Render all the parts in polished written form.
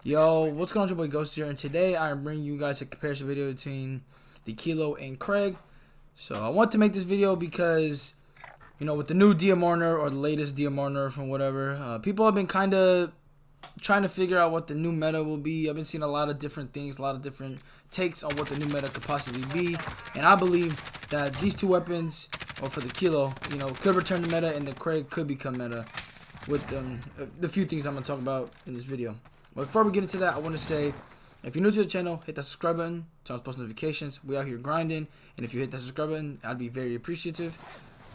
Yo, what's going on, your boy Ghost here, and today I'm bringing you guys a comparison video between the Kilo and Krig. So I want to make this video because, with the new DMR Nerf, or the latest DMR Nerf and whatever, people have been kind of trying to figure out what the new meta will be. I've been seeing a lot of different things, a lot of different takes on what the new meta could possibly be, and I believe that these two weapons, or for the Kilo, could return to meta, and the Krig could become meta with the few things I'm going to talk about in this video. But before we get into that, I want to say, if you're new to the channel, hit that subscribe button, turn on post notifications. We out here grinding, and if you hit that subscribe button, I'd be very appreciative.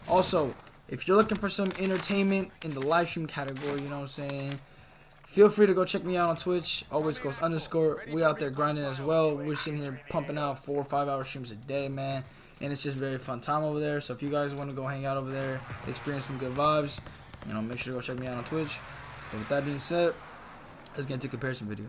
Also, if you're looking for some entertainment in the live stream category, you know what I'm saying, feel free to go check me out on Twitch, always goes _. We out there grinding as well. We're sitting here pumping out 4 or 5 hour streams a day, man, and it's just very fun time over there. So if you guys want to go hang out over there, experience some good vibes, make sure to go check me out on Twitch. But with that being said, let's get into a comparison video.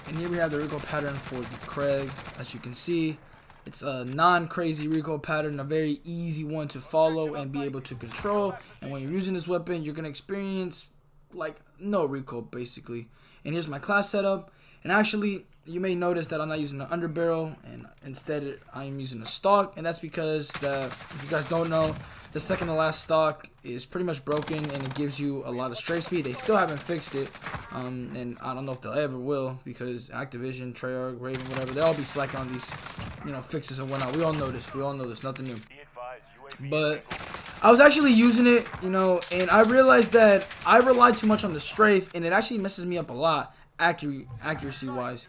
And here we have the recoil pattern for the Krig. As you can see, it's a non-crazy recoil pattern, a very easy one to follow and be able to control. And when you're using this weapon, you're going to experience like no recoil basically. And here's my class setup. And actually, you may notice that I'm not using the underbarrel, and instead I'm using the stock. And that's because, if you guys don't know, the second to last stock is pretty much broken, and it gives you a lot of strafe speed. They still haven't fixed it, and I don't know if they'll ever will, because Activision, Treyarch, Raven, whatever, they'll all be slacking on these, fixes and whatnot. We all know this. We all know this. Nothing new. But I was actually using it, and I realized that I rely too much on the strafe, and it actually messes me up a lot, accuracy-wise.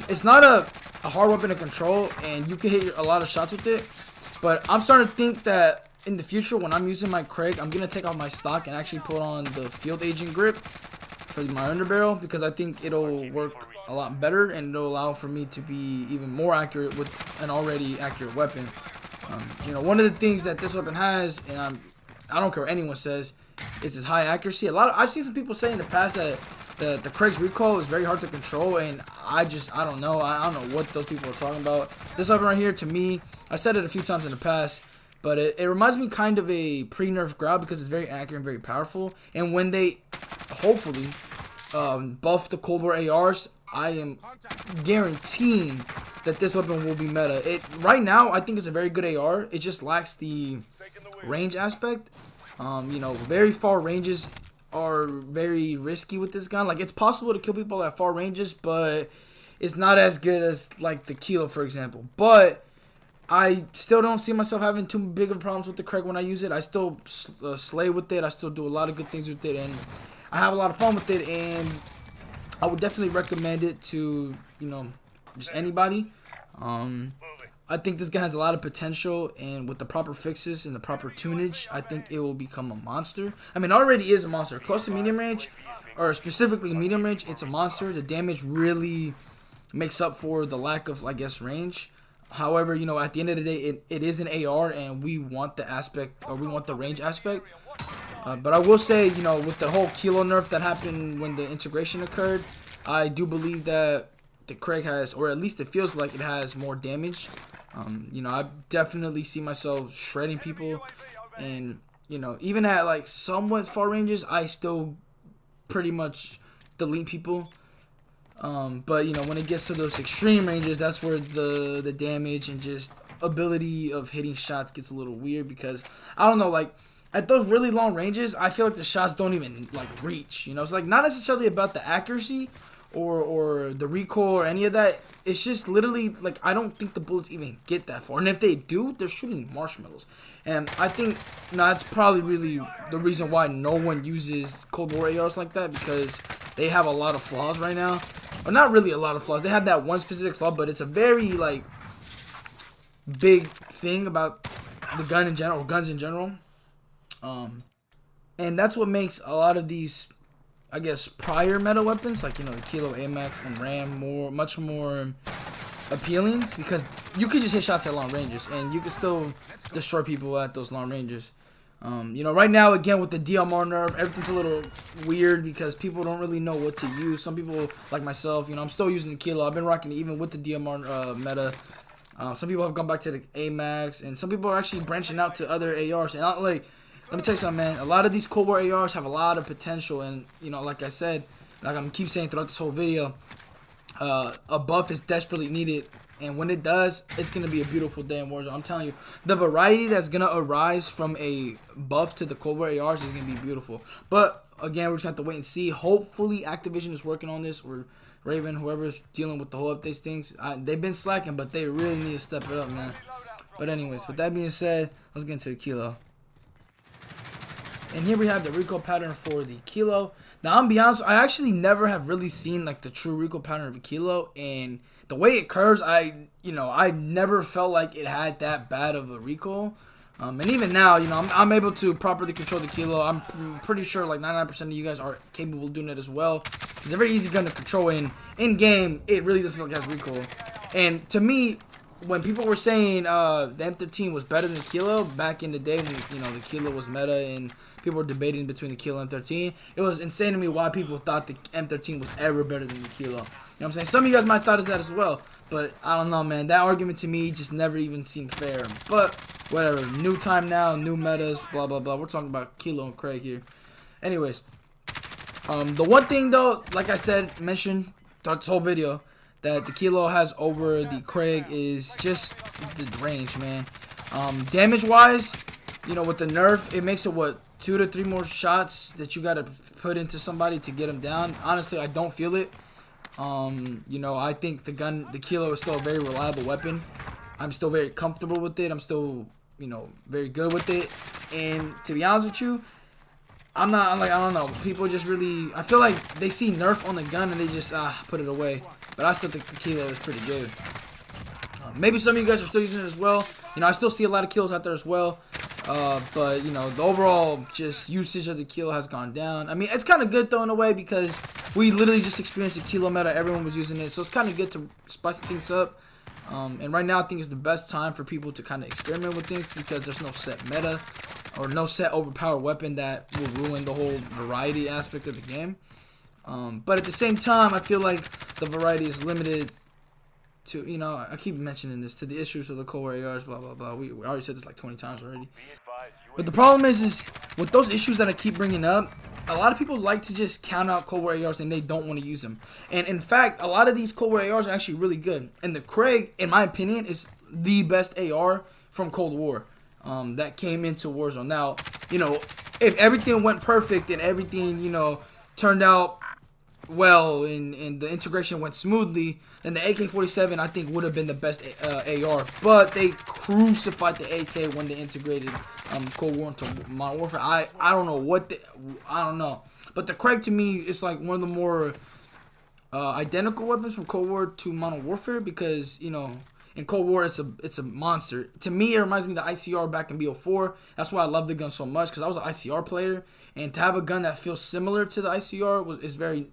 It's not a hard weapon to control, and you can hit a lot of shots with it. But I'm starting to think that in the future, when I'm using my Krig, I'm going to take off my stock and actually put on the field agent grip for my underbarrel, because I think it'll work a lot better, and it'll allow for me to be even more accurate with an already accurate weapon. One of the things that this weapon has, and I don't care what anyone says, is its high accuracy. I've seen some people say in the past that the Krig's recoil is very hard to control, and I don't know. I don't know what those people are talking about. This weapon right here, to me, I said it a few times in the past, but it reminds me kind of a pre-nerf grab, because it's very accurate and very powerful. And when they hopefully buff the Cold War ARs, I am guaranteeing that this weapon will be meta. Right now, I think it's a very good AR. It just lacks the range aspect. Very far ranges are very risky with this gun. Like, it's possible to kill people at far ranges, but it's not as good as like the Kilo, for example. But I still don't see myself having too big of problems with the Krig when I use it. I still slay with it. I still do a lot of good things with it, and I have a lot of fun with it. And I would definitely recommend it to just anybody. I think this gun has a lot of potential, and with the proper fixes and the proper tunage, I think it will become a monster. I mean, it already is a monster. Close to medium range, or specifically medium range, it's a monster. The damage really makes up for the lack of, I guess, range. However, at the end of the day, it is an AR, and we want the aspect, or we want the range aspect. But I will say, with the whole Kilo nerf that happened when the integration occurred, I do believe that the Krig has, or at least it feels like it has, more damage. I definitely see myself shredding people, and even at like somewhat far ranges, I still pretty much delete people. But when it gets to those extreme ranges, that's where the damage and just ability of hitting shots gets a little weird, because I don't know, like at those really long ranges, I feel like the shots don't even like reach. It's like not necessarily about the accuracy or the recoil or any of that. It's just literally like I don't think the bullets even get that far, and if they do, they're shooting marshmallows. And I think that's probably really the reason why no one uses Cold War ARs like that, because they have a lot of flaws right now. Or not really a lot of flaws. They have that one specific flaw, but it's a very like big thing about the gun in general, or guns in general. And that's what makes a lot of these, I guess, prior meta weapons, like the Kilo, AMAX, and RAM, much more appealing, because you could just hit shots at long ranges, and you could still destroy people at those long ranges. Right now, again, with the DMR Nerf, everything's a little weird because people don't really know what to use. Some people, like myself, I'm still using the Kilo. I've been rocking it even with the DMR meta. Some people have gone back to the AMAX, and some people are actually branching out to other ARs. And let me tell you something, man. A lot of these Cold War ARs have a lot of potential, and like I said, like I'm keep saying throughout this whole video, a buff is desperately needed. And when it does, it's going to be a beautiful day in Warzone. I'm telling you, the variety that's going to arise from a buff to the Cold War ARs is going to be beautiful. But, again, we're just going to have to wait and see. Hopefully, Activision is working on this, or Raven, whoever's dealing with the whole updates things. They've been slacking, but they really need to step it up, man. But anyways, with that being said, let's get into the Kilo. And here we have the recoil pattern for the Kilo. Now, I'm gonna be honest, I actually never have really seen like the true recoil pattern of a Kilo, and the way it curves, I never felt like it had that bad of a recoil. And even now, I'm able to properly control the Kilo. I'm pretty sure like 99% of you guys are capable of doing it as well. It's a very easy gun to control. In game, it really doesn't feel like it has recoil. And to me, when people were saying the M13 was better than the Kilo back in the day when the Kilo was meta and people were debating between the Kilo and M13, it was insane to me why people thought the M13 was ever better than the Kilo. You know what I'm saying? Some of you guys might have thought that as well, but I don't know, man. That argument to me just never even seemed fair. But whatever. New time now, new metas, blah blah blah. We're talking about Kilo and Craig here. Anyways, the one thing though, like I said, mentioned throughout this whole video, that the Kilo has over the Craig is just the range, man. Damage wise, with the nerf, it makes it 2 to 3 more shots that you gotta put into somebody to get them down. Honestly, I don't feel it. I think the Kilo is still a very reliable weapon. I'm still very comfortable with it. I'm still, very good with it. And to be honest with you, I don't know. People just really, I feel like they see nerf on the gun and they just put it away. But I still think the Kilo is pretty good. Maybe some of you guys are still using it as well. I still see a lot of kills out there as well. But the overall just usage of the Kilo has gone down. I mean, it's kind of good though in a way because we literally just experienced the Kilo meta. Everyone was using it, so it's kind of good to spice things up. And right now, I think it's the best time for people to kind of experiment with things because there's no set meta or no set overpowered weapon that will ruin the whole variety aspect of the game. But at the same time, I feel like the variety is limited to, I keep mentioning this, to the issues of the Cold War ARs, blah, blah, blah. We already said this like 20 times already. But the problem is with those issues that I keep bringing up, a lot of people like to just count out Cold War ARs and they don't want to use them. And in fact, a lot of these Cold War ARs are actually really good. And the Craig, in my opinion, is the best AR from Cold War that came into Warzone. Now, if everything went perfect and everything, turned out well and the integration went smoothly, then the AK-47 I think would have been the best AR. But they crucified the AK when they integrated Cold War into Modern Warfare. I don't know I don't know. But the Craig to me is like one of the more identical weapons from Cold War to Modern Warfare because in Cold War it's a monster. To me, it reminds me of the ICR back in BO4. That's why I love the gun so much because I was an ICR player, and to have a gun that feels similar to the ICR is very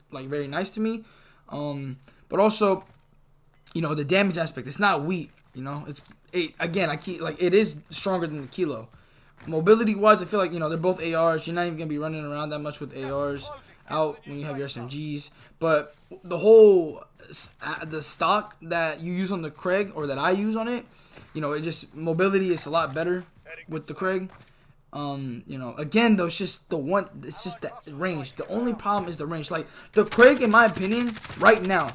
nice to me. But also, the damage aspect, it's not weak. It is stronger than the Kilo. Mobility wise, I feel like they're both ARs. You're not even gonna be running around that much with ARs out when you have your SMGs. But the whole the stock that you use on the Craig or that I use on it, it just mobility is a lot better with the Craig. Again though, it's just the range. The only problem is the range. Like the Craig, in my opinion, right now,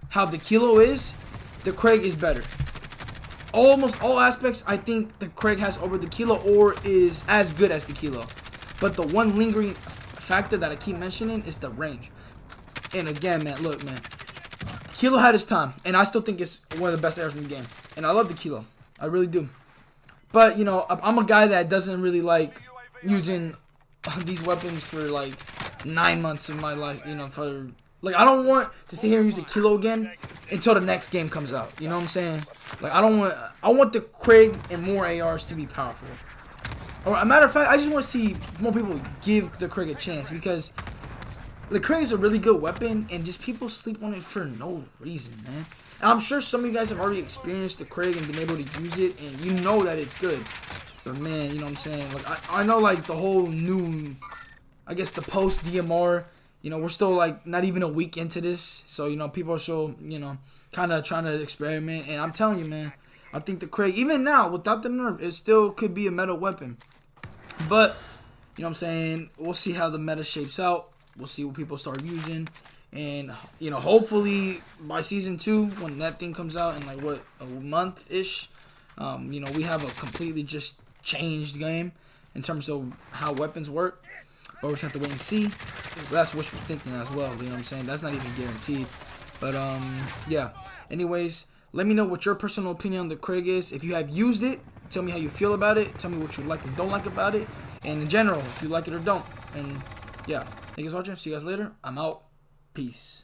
how the Kilo is, the Craig is better. Almost all aspects, I think the Craig has over the Kilo or is as good as the Kilo. But the one lingering factor that I keep mentioning is the range. And again, man, look, man, Kilo had his time, and I still think it's one of the best ARs in the game. And I love the Kilo, I really do. But I'm a guy that doesn't really like using these weapons for like 9 months of my life. I don't want to sit here and use the Kilo again until the next game comes out. You know what I'm saying? I want the Craig and more ARs to be powerful. Or a matter of fact, I just want to see more people give the Craig a chance because the Craig is a really good weapon and just people sleep on it for no reason, man. And I'm sure some of you guys have already experienced the Craig and been able to use it and you know that it's good. But man, you know what I'm saying? I know the whole new, I guess the post DMR, we're still not even a week into this. So, people are still, kind of trying to experiment. And I'm telling you, man, I think the Craig, even now, without the nerf, it still could be a meta weapon. But, you know what I'm saying? We'll see how the meta shapes out. We'll see what people start using. And you know, hopefully by season 2, when that thing comes out in like what, a month ish, you know, we have a completely just changed game in terms of how weapons work. But we just have to wait and see. That's wishful thinking as well. You know what I'm saying? That's not even guaranteed. But yeah. Anyways, let me know what your personal opinion on the Krig is. If you have used it, tell me how you feel about it. Tell me what you like and don't like about it. And in general, if you like it or don't. And yeah. Thank you guys for watching. See you guys later. I'm out. Peace.